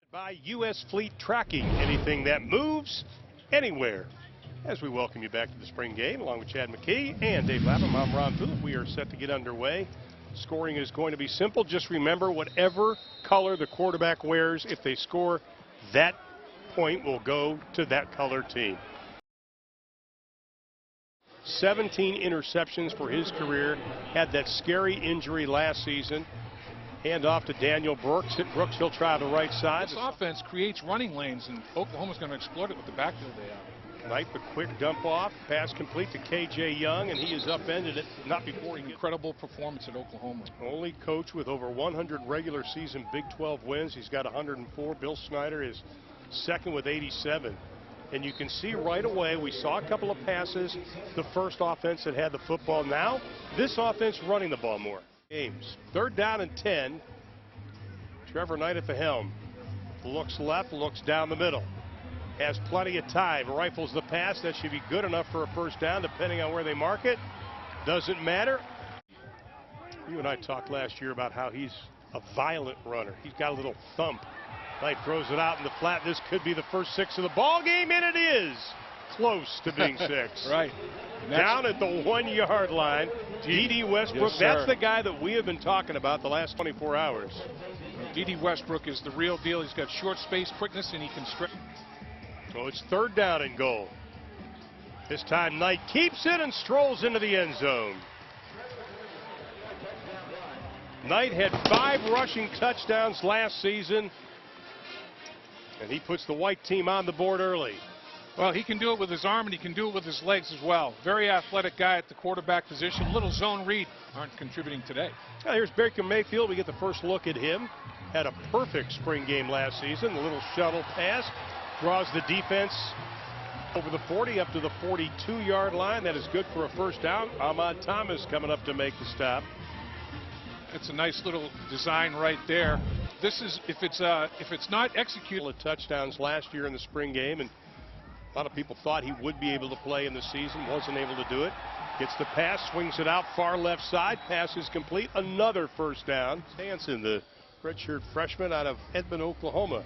By U.S. Fleet Tracking, anything that moves, anywhere. As we welcome you back to the spring game, along with Chad McKee and Dave Lapham, I'm Ron Phillip. We are set to get underway. Scoring is going to be simple. Just remember, whatever color the quarterback wears, if they score, that point will go to that color team. 17 interceptions for his career. Had that scary injury last season. Hand off to Daniel Brooks. Brooks, he'll try the right side. This offense creates running lanes, and Oklahoma's going to exploit it with the backfield they have. Knight, the quick dump off. Pass complete to K.J. Young, and he has upended it. Not before he Incredible performance at Oklahoma. Only coach with over 100 regular season Big 12 wins. He's got 104. Bill Snyder is second with 87. And you can see right away, we saw a couple of passes. The first offense that had the football. Now, this offense running the ball more. Games. 3rd down and 10. Trevor Knight at the helm. Looks left, looks down the middle. Has plenty of time. Rifles the pass. That should be good enough for a first down, depending on where they mark it. Doesn't matter. You and I talked last year about how he's a violent runner. He's got a little thump. Knight throws it out in the flat. This could be the first 6 of the ball game, and it is close to being 6. Right. Down at the 1-yard line. D.D. Westbrook, yes, that's the guy that we have been talking about the last 24 hours. D.D. Westbrook is the real deal. He's got short space quickness, and he can strip. So it's 3rd down and goal. This time Knight keeps it and strolls into the end zone. Knight had 5 rushing touchdowns last season, and he puts the white team on the board early. Well, he can do it with his arm, and he can do it with his legs as well. Very athletic guy at the quarterback position. Little zone read aren't contributing today. Now here's Beckham Mayfield. We get the first look at him. Had a perfect spring game last season. A little shuttle pass. Draws the defense over the 40 up to the 42-yard line. That is good for a first down. Ahmad Thomas coming up to make the stop. It's a nice little design right there. This is if it's not executed. Touchdowns last year in the spring game, and a lot of people thought he would be able to play in the season. Wasn't able to do it. Gets the pass, swings it out far left side. Pass is complete. Another first down. Hanson, the redshirt freshman out of Edmond, Oklahoma.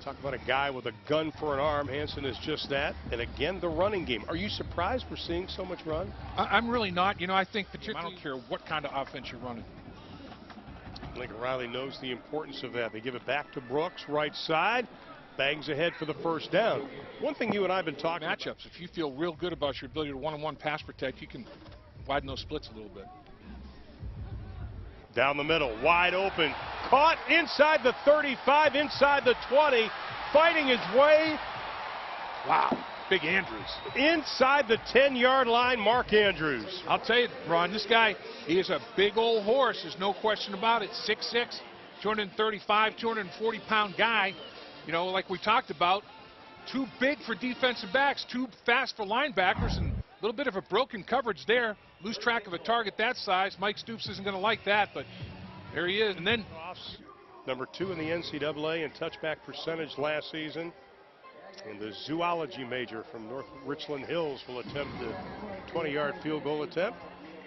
Talk about a guy with a gun for an arm. Hanson is just that. And again, the running game. Are you surprised we're seeing so much run? I'm really not. You know, I think particularly I don't care what kind of offense you're running. Lincoln Riley knows the importance of that. They give it back to Brooks, right side. Bangs ahead for the first down. One thing you and I have been talking matchups. about. If you feel real good about your ability to one-on-one pass protect, you can widen those splits a little bit. Down the middle, wide open. Caught inside the 35, inside the 20. Fighting his way. Wow. Big Andrews. Inside the 10-yard line, Mark Andrews. I'll tell you, Ron, this guy, he is a big old horse. There's no question about it. 6'6", 235, 240-pound guy. You know, like we talked about, too big for defensive backs, too fast for linebackers, and a little bit of a broken coverage there. Lose track of a target that size. Mike Stoops isn't going to like that, but there he is. And then number 2 in the NCAA in touchback percentage last season. And the zoology major from North Richland Hills will attempt the 20-yard field goal attempt.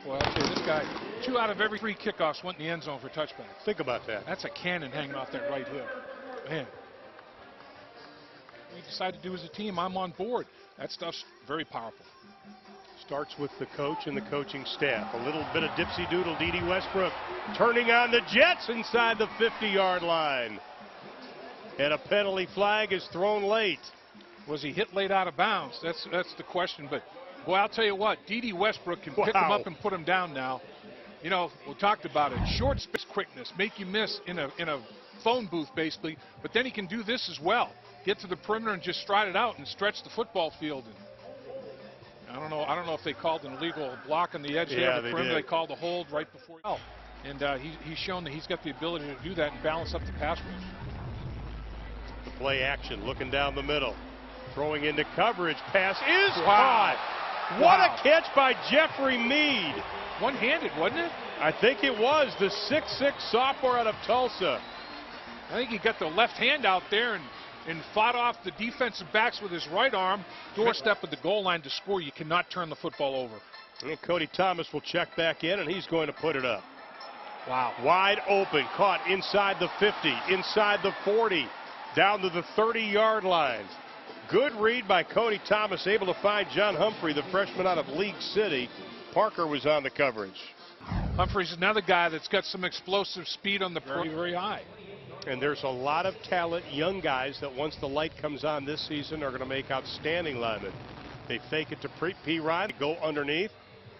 Well, I'll tell you, this guy, 2 out of every 3 kickoffs went in the end zone for touchbacks. Think about that. That's a cannon hanging off that right hip. Man. We decide to do as a team, I'm on board. That stuff's very powerful. Starts with the coach and the coaching staff. A little bit of dipsy-doodle. D.D. Westbrook turning on the Jets inside the 50-yard line. And a penalty flag is thrown late. Was he hit late out of bounds? That's the question. But, boy, I'll tell you what, D.D. Westbrook can pick him up and put him down now. You know, we talked about it. Short space quickness, make you miss in a phone booth, basically. But then he can do this as well. Get to the perimeter and just stride it out and stretch the football field. And I don't know if they called an illegal block on the edge there of the perimeter. They called a hold right before. And he's shown that he's got the ability to do that and balance up the pass rush. The play action, looking down the middle. Throwing into coverage. Pass is caught. What a catch by Jeffery Mead. One-handed, wasn't it? I think it was. The 6'6" sophomore out of Tulsa. I think he got the left hand out there and fought off the defensive backs with his right arm. Doorstep at the goal line to score. You cannot turn the football over. And Cody Thomas will check back in, and he's going to put it up. Wow. Wide open, caught inside the 50, inside the 40, down to the 30-yard line. Good read by Cody Thomas, able to find John Humphrey, the freshman out of League City. Parker was on the coverage. Humphrey's another guy that's got some explosive speed on the very, very high. And there's a lot of talent, young guys, that once the light comes on this season are going to make outstanding linemen. They fake it to P. Ryan, go underneath,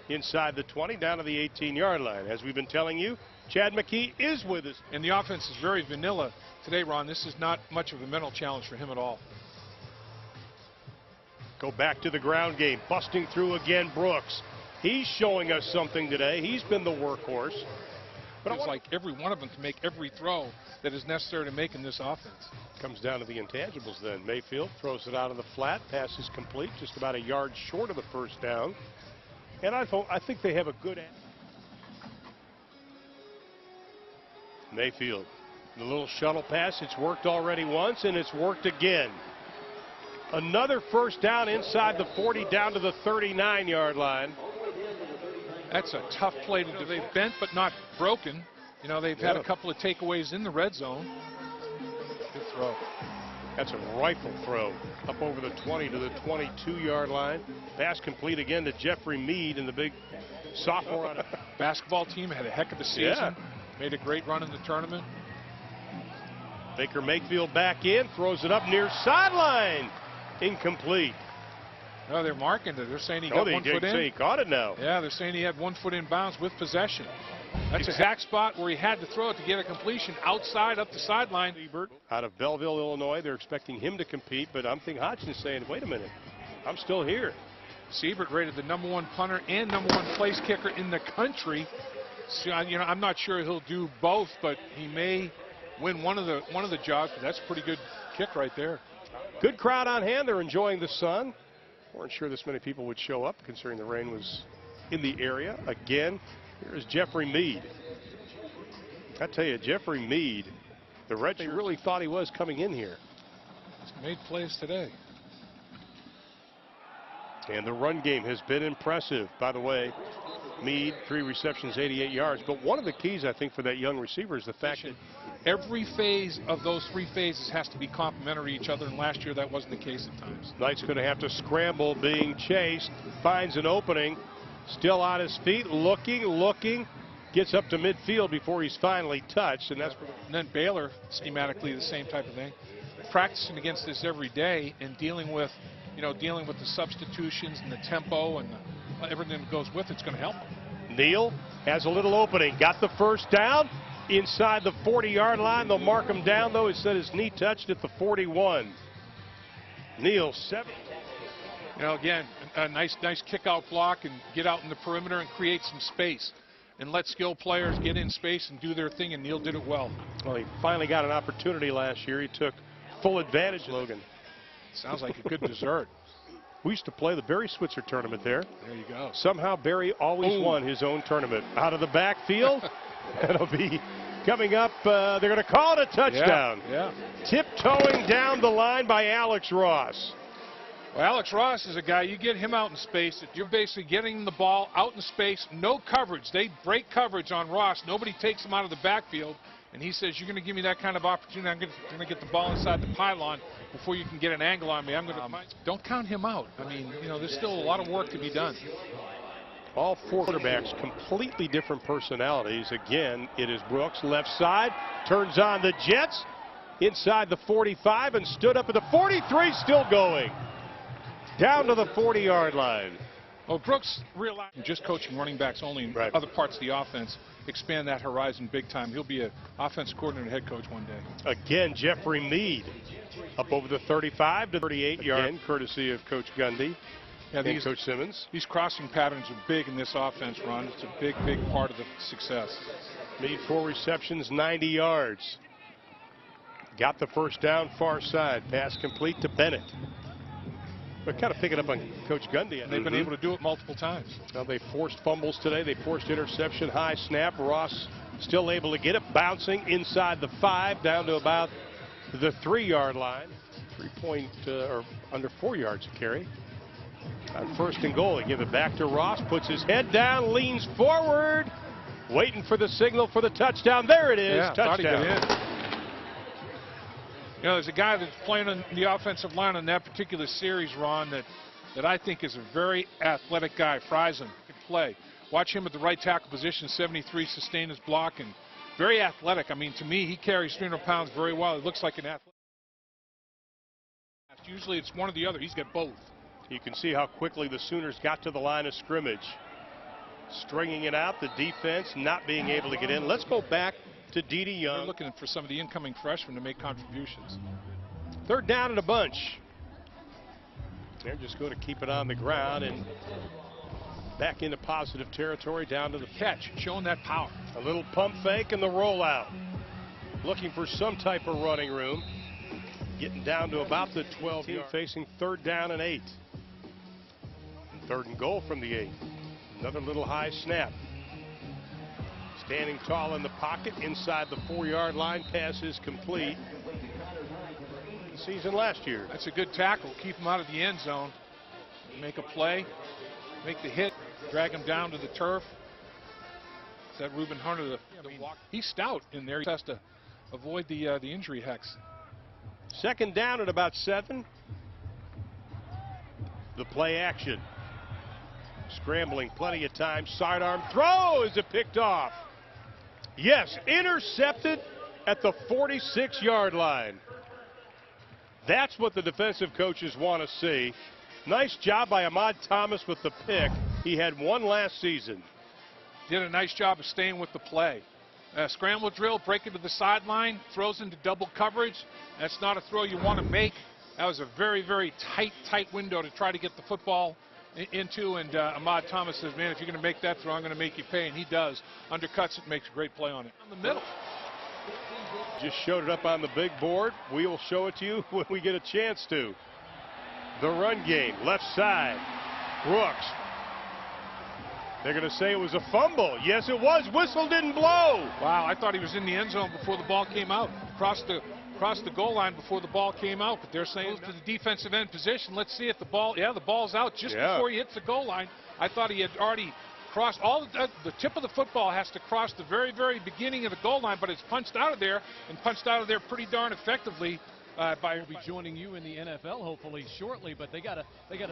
inside the 20, down to the 18-yard line. As we've been telling you, Chad McKee is with us. And the offense is very vanilla today, Ron. This is not much of a mental challenge for him at all. Go back to the ground game. Busting through again, Brooks. He's showing us something today. He's been the workhorse. But it's like every one of them can make every throw that is necessary to make in this offense. Comes down to the intangibles then. Mayfield throws it out of the flat. Pass is complete, just about a yard short of the first down. And I think they have a good Mayfield. The little shuttle pass, it's worked already once, and it's worked again. Another first down inside the 40, down to the 39-yard line. That's a tough play to do. They've bent but not broken. You know, they've had a couple of takeaways in the red zone. Good throw. That's a rifle throw up over the 20 to the 22-yard line. Pass complete again to Jeffery Mead and the big sophomore on a basketball team. Had a heck of a season. Yeah. Made a great run in the tournament. Baker Mayfield back in, throws it up near sideline. Incomplete. No, they're marking it. They're saying he got 1 foot in. He caught it now. Yeah, they're saying he had 1 foot in bounds with possession. That's the exact spot where he had to throw it to get a completion outside up the sideline. Out of Belleville, Illinois, they're expecting him to compete, but I'm thinking Hodgson's saying, wait a minute, I'm still here. Siebert rated the #1 punter and #1 place kicker in the country. So, you know, I'm not sure he'll do both, but he may win one of the jobs. But that's a pretty good kick right there. Good crowd on hand. They're enjoying the sun. Weren't sure this many people would show up, considering the rain was in the area. Again, here's Jeffery Mead. I tell you, Jeffery Mead, the redshirt really thought he was coming in here. He's made plays today. And the run game has been impressive. By the way, Mead, 3 receptions, 88 yards. But one of the keys, I think, for that young receiver is the fact that every phase of those 3 phases has to be complementary to each other, and last year that wasn't the case at times. Knight's going to have to scramble, being chased, finds an opening, still on his feet, looking, gets up to midfield before he's finally touched, and then Baylor, schematically the same type of thing, practicing against this every day and dealing with the substitutions and the tempo and everything that goes with it's going to help him. Neal has a little opening, got the first down. Inside the 40-yard line, they'll mark him down, though. He said his knee touched at the 41. Neal, 7. You know, again, a nice kick-out block and get out in the perimeter and create some space and let skilled players get in space and do their thing, and Neal did it well. Well, he finally got an opportunity last year. He took full advantage. Logan. Sounds like a good dessert. We used to play the Barry Switzer tournament there. There you go. Somehow Barry always won his own tournament. Out of the backfield. It'll be coming up. They're going to call it a touchdown. Yeah. Tiptoeing down the line by Alex Ross. Well, Alex Ross is a guy, you get him out in space, you're basically getting the ball out in space, no coverage. They break coverage on Ross. Nobody takes him out of the backfield. And he says, you're going to give me that kind of opportunity. I'm going to get the ball inside the pylon before you can get an angle on me. I'm going to don't count him out. I mean, you know, there's still a lot of work to be done. All 4 quarterbacks, completely different personalities. Again, it is Brooks, left side, turns on the Jets, inside the 45, and stood up at the 43, still going. Down to the 40-yard line. Well, Brooks realized just coaching running backs only in other parts of the offense, expand that horizon big time. He'll be an offensive coordinator head coach one day. Again, Jeffery Mead up over the 35 to 38-yard, courtesy of Coach Gundy. Yeah, and Coach Simmons. These crossing patterns are big in this offense, Ron. It's a big part of the success. Mead 4 receptions, 90 yards. Got the first down, far side. Pass complete to Bennett. We're kind of picking up on Coach Gundy. And they've been able to do it multiple times. Well, they forced fumbles today. They forced interception, high snap. Ross still able to get it, bouncing inside the 5, down to about the 3-yard line. 3-point or under 4 yards to carry. On 1st and goal, they give it back to Ross, puts his head down, leans forward, Waiting for the signal for the touchdown. There it is. Yeah, touchdown. thought he got in. You know, there's a guy that's playing on the offensive line on that particular series, Ron, that I think is a very athletic guy. Friesen can play. Watch him at the right tackle position, 73, sustain his block, and very athletic. I mean, to me, he carries 300 pounds very well. He looks like an athlete. Usually it's one or the other. He's got both. You can see how quickly the Sooners got to the line of scrimmage. Stringing it out, the defense not being able to get in. Let's go back to D.D. Young. They're looking for some of the incoming freshmen to make contributions. Third down and a bunch. They're just going to keep it on the ground and back into positive territory down to the Catch, showing that power. A little pump fake and the rollout. Looking for some type of running room. Getting down to about the 12-yard. Facing third down and 8. Third and goal from the 8. Another little high snap. Standing tall in the pocket inside the 4-yard line. Pass is complete. Season last year. That's a good tackle. Keep him out of the end zone. Make a play. Make the hit. Drag him down to the turf. Is that Reuben Hunter? He's stout in there. He has to avoid the injury hex. Second down at about 7. The play action. Scrambling plenty of time. Sidearm throw. Is it picked off? Yes, intercepted at the 46-yard line. That's what the defensive coaches want to see. Nice job by Ahmad Thomas with the pick. He had one last season. Did a nice job of staying with the play. Scramble drill, break it to the sideline, throws into double coverage. That's not a throw you want to make. That was a very, very tight window to try to get the football into, and Ahmad Thomas says, man, if you're going to make that throw, I'm going to make you pay, and he does. Undercuts it, makes a great play on it. In the middle. Just showed it up on the big board. We will show it to you when we get a chance to. The run game, left side. Brooks. They're going to say it was a fumble. Yes, it was. Whistle didn't blow. Wow, I thought he was in the end zone before the ball came out. Crossed the goal line before the ball came out, but they're saying to the defensive end position. Let's see if the ball, the ball's out just before he hits the goal line. I thought he had already crossed the tip of the football has to cross the very, very beginning of the goal line, but it's punched out of there and punched out of there pretty darn effectively. By be joining you in the NFL hopefully shortly, but they gotta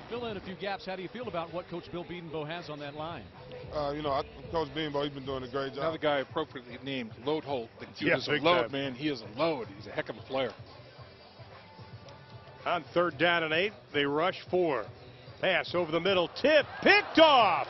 fill in a few gaps. How do you feel about what Coach Bill Bedenbaugh has on that line? Coach Bedenbaugh, he's been doing a great job. Another guy appropriately named Load Holt. He is a load, man. He is a load. He's a heck of a player. On third down and 8, they rush 4. Pass over the middle, tip, picked off.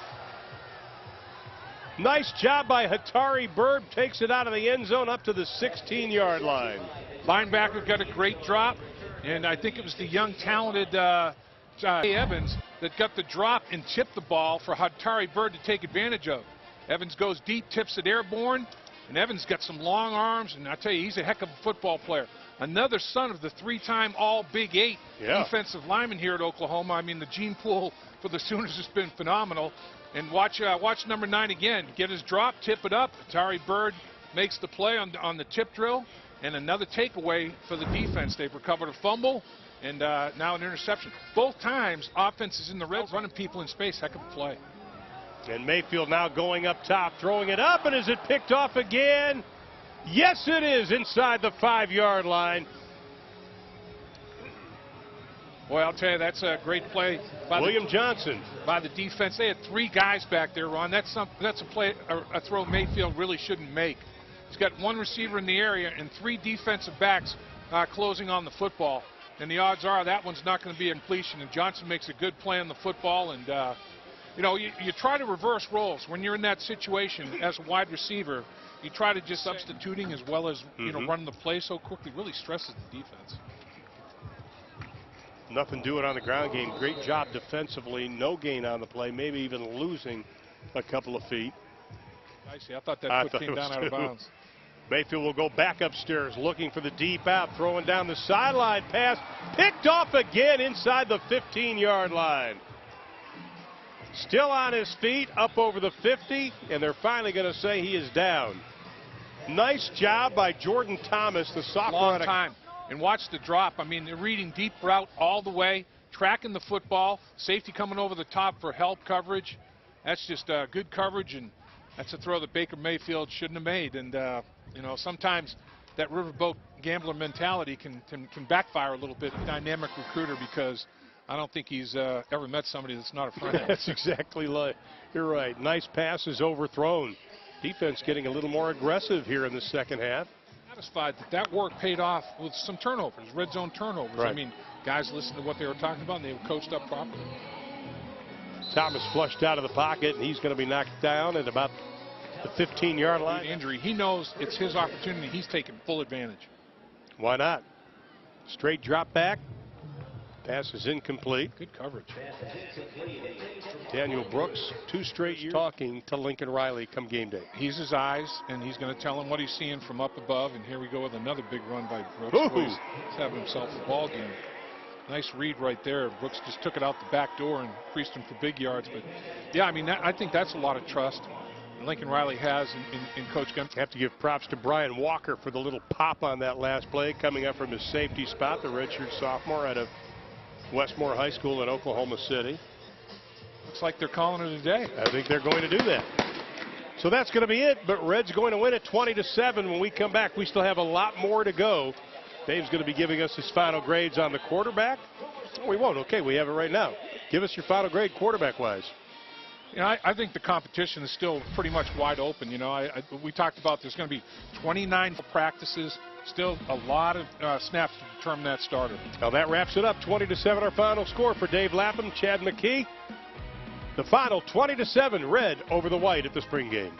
Nice job by Hatari Bird. Takes it out of the end zone up to the 16-yard line. Linebacker got a great drop, and I think it was the young, talented Evans that got the drop and tipped the ball for Hatari Bird to take advantage of. Evans goes deep, tips it airborne, and Evans got some long arms, and I tell you, he's a heck of a football player. Another son of the 3-time All-Big 8 defensive lineman here at Oklahoma. I mean, the gene pool for the Sooners has been phenomenal. And watch number 9 again. Get his drop, tip it up. Hatari Bird makes the play on the tip drill. And another takeaway for the defense. They've recovered a fumble and now an interception. Both times, offense is in the red, running people in space. Heck of a play. And Mayfield now going up top, throwing it up, and is it picked off again? Yes, it is inside the 5-yard line. Boy, I'll tell you, that's a great play by William Johnson. By the defense. They had 3 guys back there, Ron. That's a play, a throw Mayfield really shouldn't make. He's got 1 receiver in the area and 3 defensive backs closing on the football. And the odds are that one's not going to be a completion. And Johnson makes a good play on the football. And, you try to reverse roles. When you're in that situation as a wide receiver, you try to just substituting as well as, running the play so quickly. Really stresses the defense. Nothing doing on the ground game. Great job defensively. No gain on the play. Maybe even losing a couple of feet. I see. I thought that foot came down out of bounds. Mayfield will go back upstairs looking for the deep out, throwing down the sideline pass, picked off again inside the 15-yard line. Still on his feet, up over the 50, and they're finally going to say he is down. Nice job by Jordan Thomas, the sophomore. Long time. And watch the drop. I mean, they're reading deep route all the way, tracking the football, safety coming over the top for help coverage. That's just good coverage and That's a throw that Beckham Mayfield shouldn't have made. And, you know, sometimes that riverboat gambler mentality can backfire a little bit. Dynamic recruiter, because I don't think he's ever met somebody that's not a friend. That's exactly right. You're right. Nice passes overthrown. Defense getting a little more aggressive here in the second half. Satisfied that work paid off with some turnovers, red zone turnovers. Right. I mean, guys listened to what they were talking about, and they were coached up properly. Thomas flushed out of the pocket, and he's going to be knocked down at about the 15-yard line. Injury. He knows it's his opportunity. He's taking full advantage. Why not? Straight drop back. Pass is incomplete. Good coverage. Daniel Brooks, 2 straight years talking to Lincoln Riley come game day. He's his eyes, and he's going to tell him what he's seeing from up above. And here we go with another big run by Brooks. Ooh. He's having himself a ball game. Nice read right there. Brooks just took it out the back door and creased him for big yards. But, yeah, I mean, I think that's a lot of trust Lincoln Riley has in Coach Gunn. Have to give props to Brian Walker for the little pop on that last play, coming up from his safety spot, the redshirt sophomore out of Westmore High School in Oklahoma City. Looks like they're calling it a day. I think they're going to do that. So that's going to be it, but Red's going to win it 20-7. When we come back, we still have a lot more to go. Dave's going to be giving us his final grades on the quarterback. Oh, we won't. Okay, we have it right now. Give us your final grade quarterback-wise. You know, I think the competition is still pretty much wide open. You know, we talked about there's going to be 29 practices, still a lot of snaps to determine that starter. Well, that wraps it up. 20-7 our final score for Dave Lapham, Chad McKee. The final 20-7, Red over the White at the spring game.